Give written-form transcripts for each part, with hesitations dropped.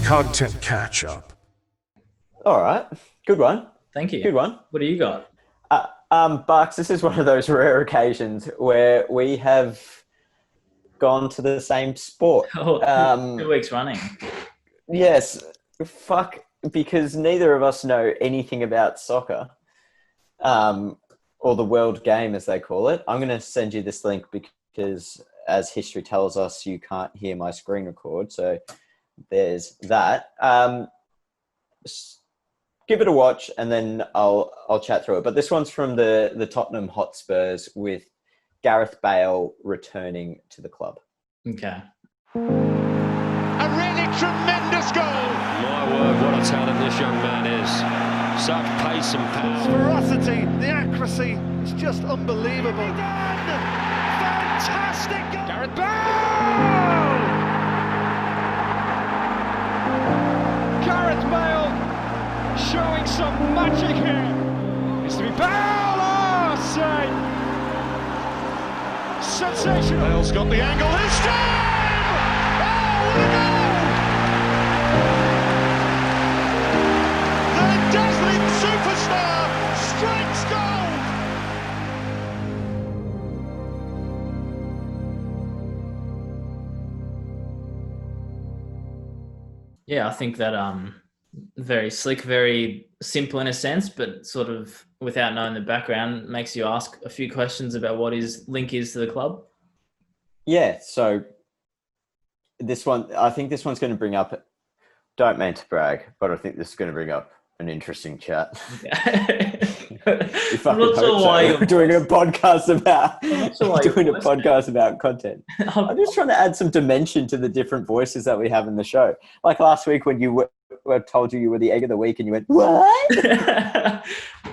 content catch-up. All right. Good one. Thank you. Good one. What do you got? Bucks, this is one of those rare occasions where we have gone to the same sport. Oh, 2 weeks running. Yes. Fuck, because neither of us know anything about soccer, or the world game, as they call it. I'm going to send you this link because, as history tells us, you can't hear my screen record. So there's that. Give it a watch, and then I'll chat through it. But this one's from the Tottenham Hotspurs with Gareth Bale returning to the club. Okay. A really tremendous goal. My word, what a talent this young man is. Such pace and power. Ferocity, the accuracy is just unbelievable. Done! Fantastic goal. Gareth Bale! Gareth Bale showing some magic here. It's to be Bale! Oh, save! Sensational. Bale's got the angle this time! Oh, what a goal! The dazzling superstar strikes gold! Yeah, I think that very slick, very simple in a sense, but sort of without knowing the background, makes you ask a few questions about what his link is to the club. Yeah, so I think this one's going to bring up, don't mean to brag, but I think this is going to bring up an interesting chat. I'm not sure why we're doing a podcast about content. I'm I'm just trying to add some dimension to the different voices that we have in the show. Like last week when you were told you were the egg of the week and you went, what?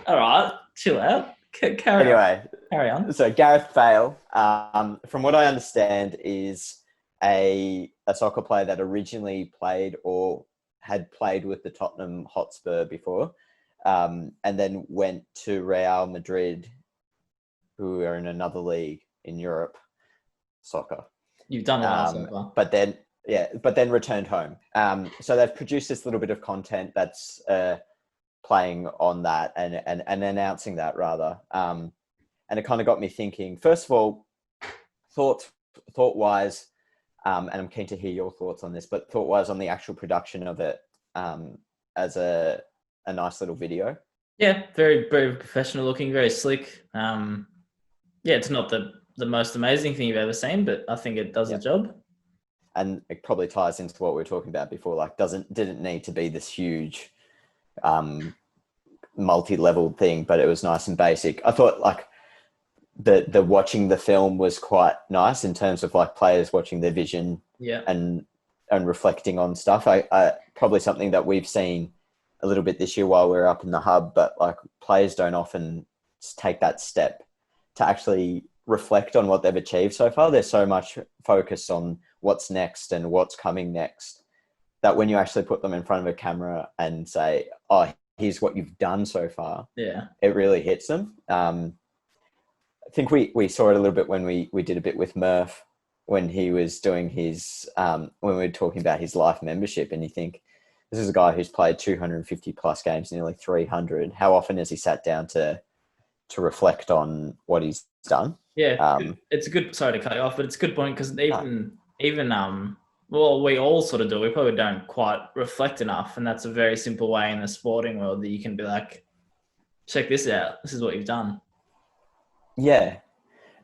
All right, chill out. Carry on. So Gareth Bale, from what I understand, is a soccer player that originally played or had played with the Tottenham Hotspur before, and then went to Real Madrid, who are in another league in Europe, soccer. You've done well so far. But then returned home. So they've produced this little bit of content that's playing on that and announcing that rather. And it kind of got me thinking, first of all, thought-wise, and I'm keen to hear your thoughts on this, but thought-wise on the actual production of it as a nice little video. Yeah, very, very professional looking, very slick. Yeah, it's not the most amazing thing you've ever seen, but I think it does the job. And it probably ties into what we were talking about before, like didn't need to be this huge multi-level thing, but it was nice and basic. I thought like the watching the film was quite nice in terms of like players watching their vision and reflecting on stuff. I probably something that we've seen a little bit this year while we were up in the hub, but like players don't often take that step to actually reflect on what they've achieved so far. There's so much focus on what's next and what's coming next that when you actually put them in front of a camera and say, oh, here's what you've done so far, it really hits them. I think we saw it a little bit when we did a bit with Murph when he was doing his when we were talking about his life membership, and you think, this is a guy who's played 250 plus games, nearly 300. How often has he sat down to reflect on what he's done? Yeah, it's a good. Sorry to cut you off, but it's a good point because even well, we all sort of do. We probably don't quite reflect enough, and that's a very simple way in the sporting world that you can be like, check this out. This is what you've done. Yeah,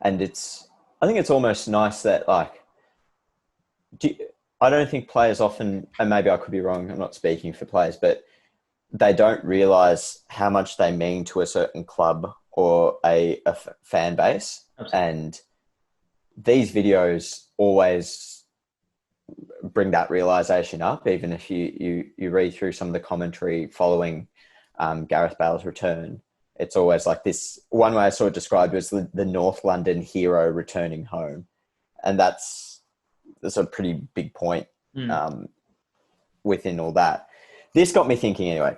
and I think it's almost nice that like, I don't think players often, and maybe I could be wrong, I'm not speaking for players, but they don't realise how much they mean to a certain club or a fan base. Absolutely. And these videos always bring that realisation up, even if you read through some of the commentary following Gareth Bale's return. It's always like this, one way I saw it described was the North London hero returning home. And that's a pretty big point within all that. This got me thinking anyway,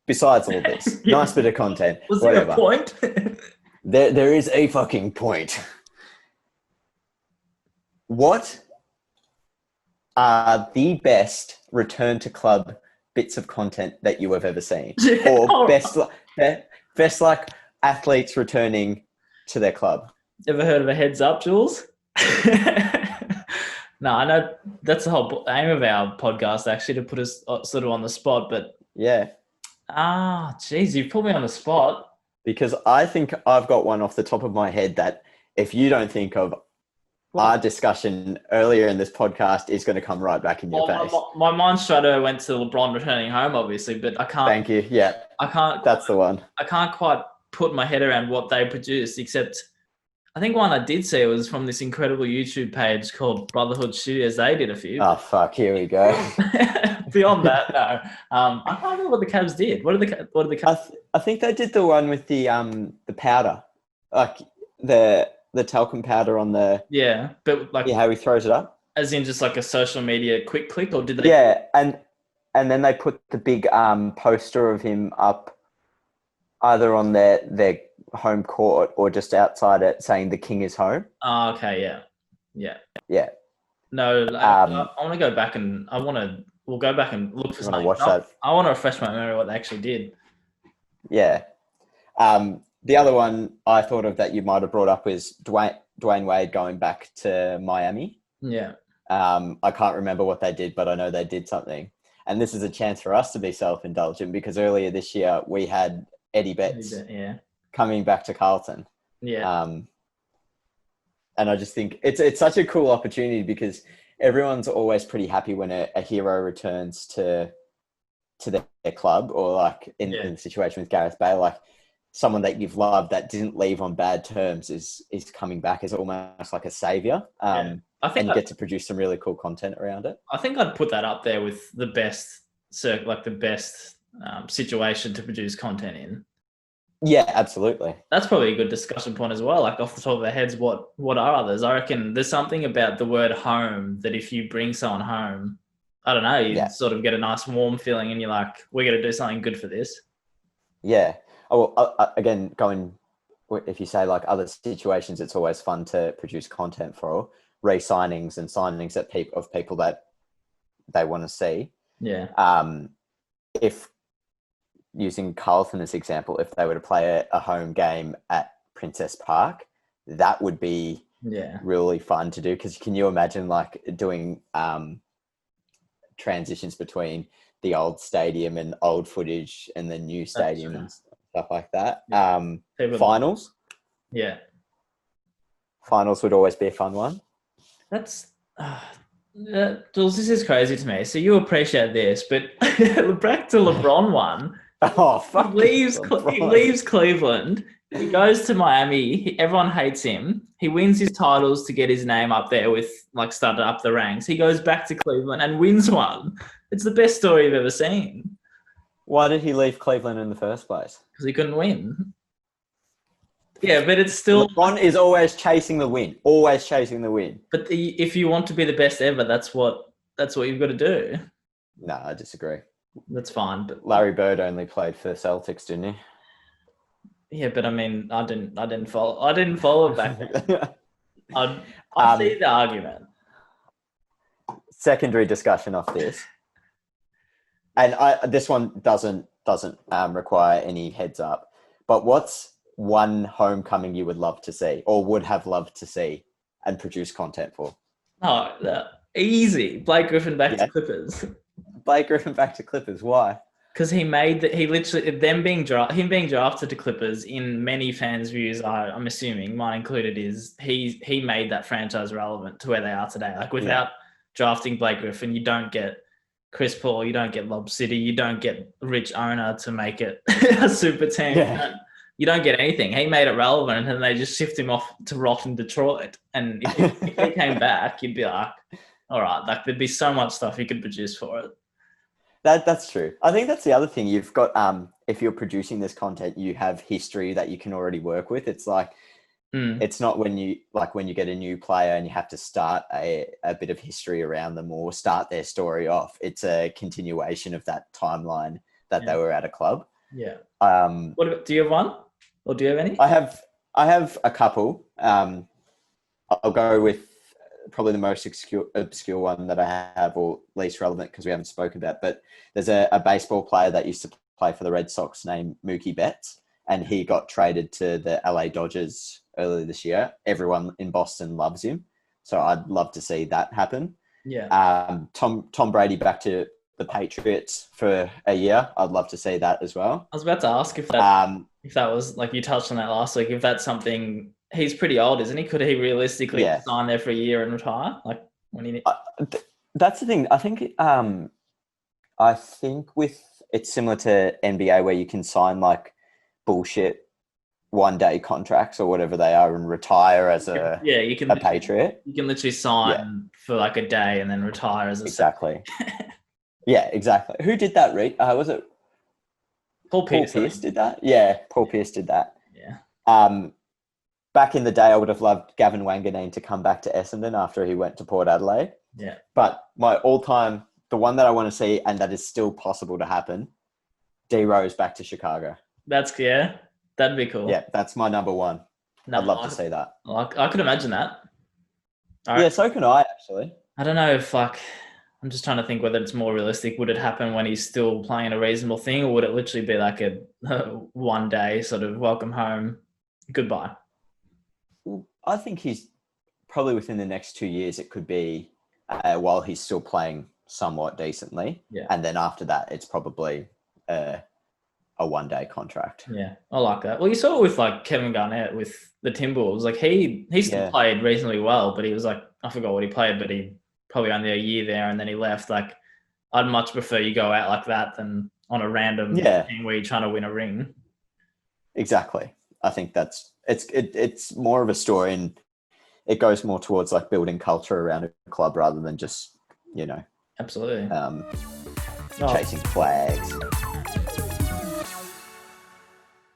besides all this, nice bit of content. Was there a point? there is a fucking point. What are the best return to club bits of content that you have ever seen, or best like athletes returning to their club. Ever heard of a heads up, Jules? No, I know that's the whole aim of our podcast, actually, to put us sort of on the spot. But yeah, geez, you put me on the spot. Because I think I've got one off the top of my head that if you don't think of, our discussion earlier in this podcast is going to come right back in your face. My mind straight away went to LeBron returning home, obviously, but I can't. Thank you. Yeah, I can't. That's the one. I can't quite put my head around what they produced, except I think one I did see was from this incredible YouTube page called Brotherhood Studios. They did a few. Oh fuck! Here we go. Beyond that, no. I can't remember what the Cavs did. What did the Cavs? I think they did the one with the powder, like the talcum powder on the but like how he throws it up, as in just like a social media quick click, or did they? Yeah, and then they put the big poster of him up either on their home court or just outside it, saying "The King is home." Oh, okay, yeah. No, I want to go back and we'll go back and look for something. Watch that. I want to refresh my memory what they actually did. Yeah. The other one I thought of that you might have brought up was Dwayne Wade going back to Miami. Yeah. I can't remember what they did, but I know they did something. And this is a chance for us to be self-indulgent because earlier this year we had Eddie Betts coming back to Carlton. Yeah. And I just think it's such a cool opportunity because everyone's always pretty happy when a hero returns to their club, or like in the situation with Gareth Bale, like someone that you've loved that didn't leave on bad terms is coming back as almost like a savior. I think you get to produce some really cool content around it. I think I'd put that up there with the best situation to produce content in. Yeah, absolutely. That's probably a good discussion point as well. Like off the top of their heads, what are others? I reckon there's something about the word home that if you bring someone home, I don't know, you sort of get a nice warm feeling and you're like, we're going to do something good for this. Yeah. Oh, well, again, if you say like other situations, it's always fun to produce content for re-signings and signings of people that they want to see. Yeah. If using Carlton as example, if they were to play a home game at Princess Park, that would be really fun to do. Because can you imagine like doing transitions between the old stadium and old footage and the new stadium and stuff like that? Finals. Yeah. Finals would always be a fun one. That's Jules, this is crazy to me. So you appreciate this, but back to LeBron one. Oh, fuck. He leaves Cleveland. He goes to Miami. Everyone hates him. He wins his titles to get his name up there with like started up the ranks. He goes back to Cleveland and wins one. It's the best story I've ever seen. Why did he leave Cleveland in the first place? Because he couldn't win. Yeah, but it's still... LeBron is always chasing the win. Always chasing the win. But if you want to be the best ever, that's what you've got to do. No, I disagree. That's fine. But Larry Bird only played for Celtics, didn't he? Yeah, but I mean, I didn't follow it back then. I see the argument. Secondary discussion off this. And this one doesn't require any heads up. But what's one homecoming you would love to see or would have loved to see and produce content for? Oh, easy. Blake Griffin back to Clippers. Blake Griffin back to Clippers. Why? Because him being drafted to Clippers in many fans' views, I'm assuming, mine included, is he made that franchise relevant to where they are today. Like without drafting Blake Griffin, you don't get Chris Paul, you don't get Lob City, you don't get a rich owner to make it a super team. Yeah. You don't get anything. He made it relevant, and then they just shift him off to rot in Detroit. And if he came back, you'd be like, all right, like there'd be so much stuff you could produce for it. That's true. I think that's the other thing. You've got if you're producing this content, you have history that you can already work with. It's like it's not when you get a new player and you have to start a bit of history around them or start their story off. It's a continuation of that timeline that they were at a club. Yeah. Do you have one, or do you have any? I have a couple. I'll go with probably the most obscure one that I have, or least relevant because we haven't spoken about. But there's a baseball player that used to play for the Red Sox named Mookie Betts, and he got traded to the LA Dodgers earlier this year. Everyone in Boston loves him, so I'd love to see that happen. Yeah. Tom Brady back to the Patriots for a year. I'd love to see that as well. I was about to ask if that was, like you touched on that last week, if that's something. He's pretty old, isn't he? Could he realistically sign there for a year and retire? Like when he? That's the thing. I think with it's similar to NBA where you can sign like bullshit 1-day contracts or whatever they are and retire as a Patriot. You can literally sign for like a day and then retire as a exactly. Yeah, exactly. Who did that? Was it Paul Pierce? Paul Pierce did that. Yeah, Paul Pierce did that. Yeah. Back in the day, I would have loved Gavin Wanganeen to come back to Essendon after he went to Port Adelaide. Yeah. But my all-time, the one that I want to see and that is still possible to happen, D Rose back to Chicago. That'd be cool. Yeah, that's my number one. I'd love to see that. I could imagine that. Yeah, so can I, actually. I don't know if I'm just trying to think whether it's more realistic. Would it happen when he's still playing a reasonable thing, or would it literally be like a 1 day sort of welcome home, goodbye? I think he's probably within the next 2 years. It could be while he's still playing somewhat decently. Yeah. And then after that, it's probably a 1-day contract. Yeah, I like that. Well, you saw it with like Kevin Garnett with the Timberwolves. Like he still played reasonably well, but he was like, I forgot what he played, but he probably only a year there and then he left. Like I'd much prefer you go out like that than on a random thing where you're trying to win a ring. Exactly. I think it's more of a story, and it goes more towards like building culture around a club rather than just, absolutely chasing flags.